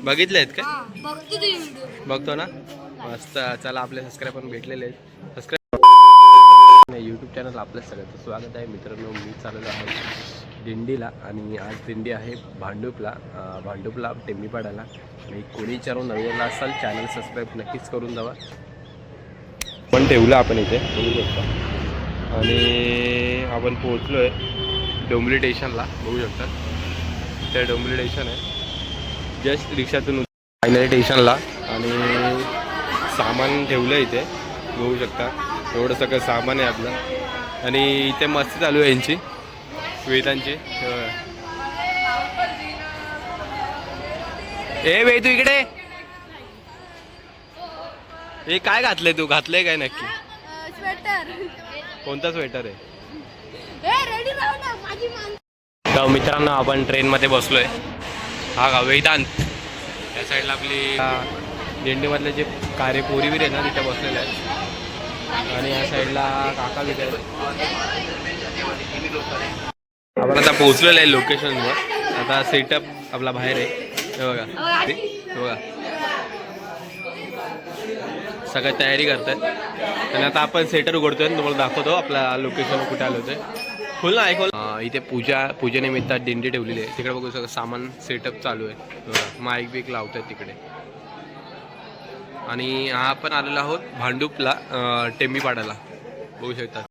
बघितले आहेत का? बघतो ना मस्त. चला आपले सबस्क्राईब पण भेटलेले आहेत. सबस्क्राईब यूट्यूब चॅनल आपल्या सगळ्यांचं स्वागत आहे मित्रांनो. मी चाललेलो आहे दिंडीला आणि आज दिंडी आहे भांडूपला टेंबीपाड्याला. आणि कोणी विचारून नवीन असाल चॅनल सबस्क्राईब नक्कीच करून जावा. पण ठेवलं आपण इथे बघू शकता. आणि आपण पोहोचलो आहे डोंबिवली स्टेशनला. बघू शकता त्या डोंबिवली स्टेशन आहे. जस्ट रिक्षातून फायनली स्टेशनला. आणि सामान ठेवलं इथे बघू शकता. एवढं सगळं सामान आहे आपलं. आणि इथे मस्ती चालू आहे यांची वेदांची. ए वे तू इकडे. हे काय घातलंय तू? घातलंय काय नक्की? स्वेटर. कोणता स्वेटर आहे? तर मित्रांनो आपण ट्रेनमध्ये बसलोय. हा का वेदांत. त्या साईडला आपली दिंडीमधले जे कार्य पोरीवीर आहे ना तिथे बसलेले आहेत. आणि या साईडला काका तिथे आपण आता पोहोचलेलं आहे लोकेशनवर. आता सेटअप आपला बाहेर आहे. हे बघा सगळ्या तयारी करतात. आणि आता आपण सेटर उघडतोय तुम्हाला दाखवतो आपल्या लोकेशन कुठे आलो होते. फुल ना ऐकून इथे पूजेनिमित्त दिंडी ठेवलेली आहे. तिकडे बघू सगळं सामान सेटअप चालू आहे. माईक बिक लावतात तिकडे. आणि हा आपण आलेलो आहोत भांडूपला टेंबीपाड्याला बघू शकता.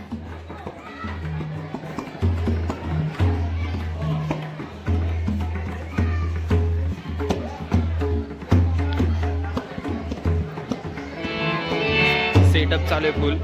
सेटअप चालू आहे फुल.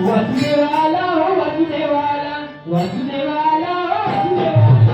वासुदेवाला हो वासुदेवाला वासुदेवाला हो वासुदेवाला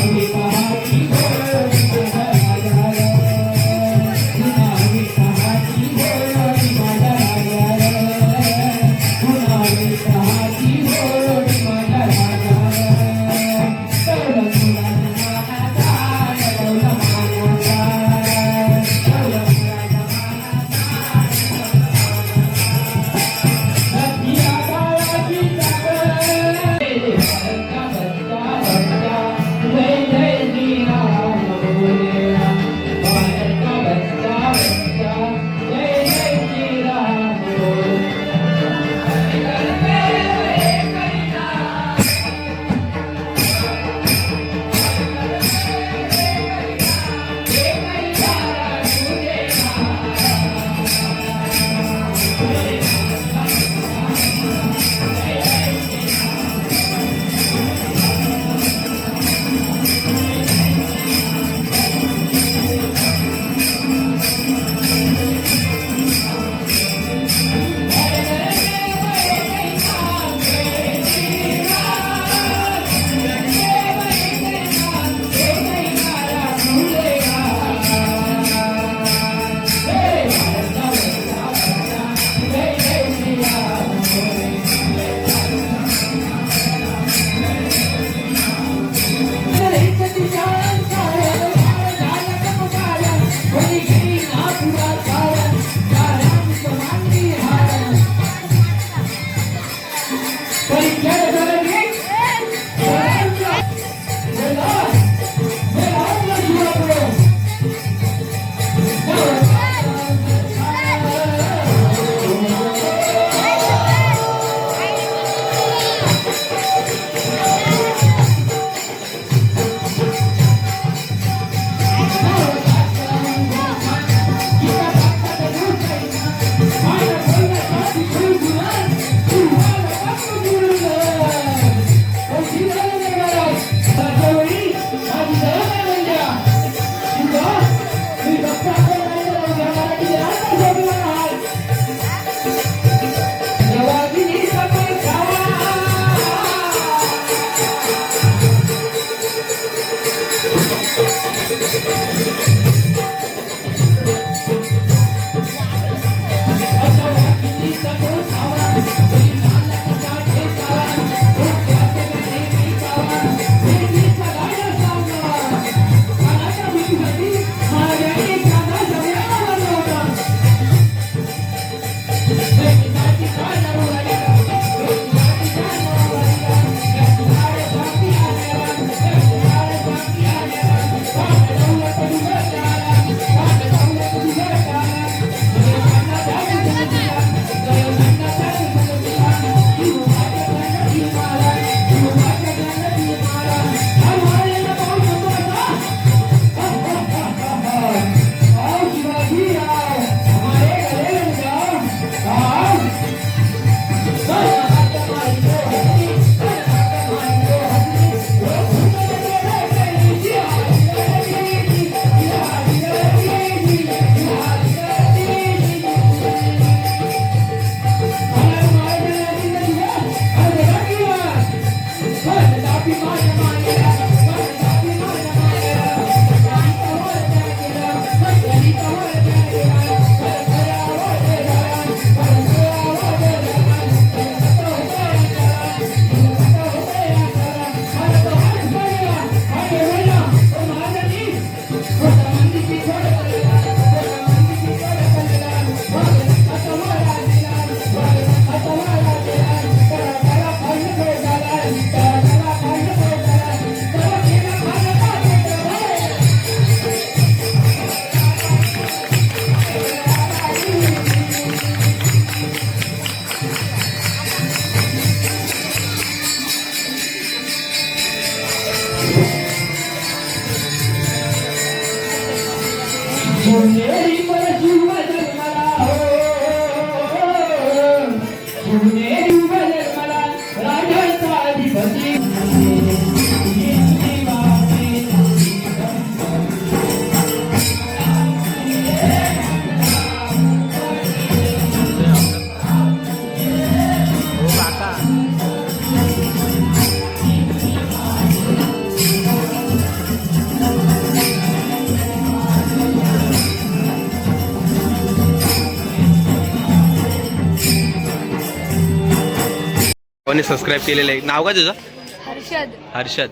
Bye. कोणी सबस्क्राईब केलेलं आहे. नाव काय तुझं? हर्षद. हर्षद.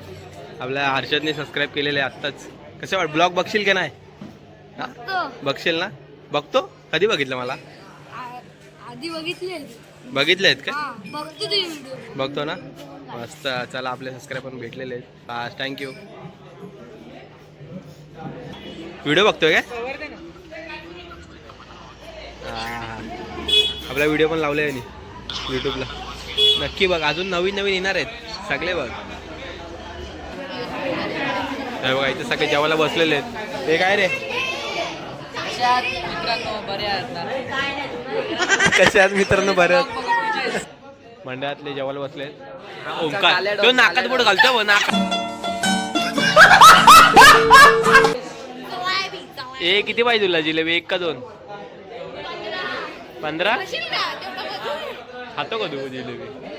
आपल्या हर्षदने सबस्क्राईब केलेलं आहे आत्ताच. कसं वाट ब्लॉग बघशील का नाही? हा? बघशील ना? बघतो? कधी बघितलं मला? आधी बघितले. बघितले आहेत का? बघतो ते व्हिडिओ. बघतो ना? मस्त. चला आपले सबस्क्राईब पण भेटलेले आहेत. हा थँक्यू. व्हिडिओ बघतोय काय? आपला व्हिडिओ पण लावले आहे यूट्यूबला. नक्की बघ. अजून नवीन नवीन येणार आहेत सगळे. बघ हे बघा इथे सगळे जेवायला बसलेले आहेत. ते काय रे? कसे आहेत मित्रांनो? बरे मंडळातले जेवायला बसले आहेत. ओंकार तो नाकात बोट घालतो. ए किती पाहिजे तुला जिलेबी? 1 का 2? 15? खातो का तू जिलेबी?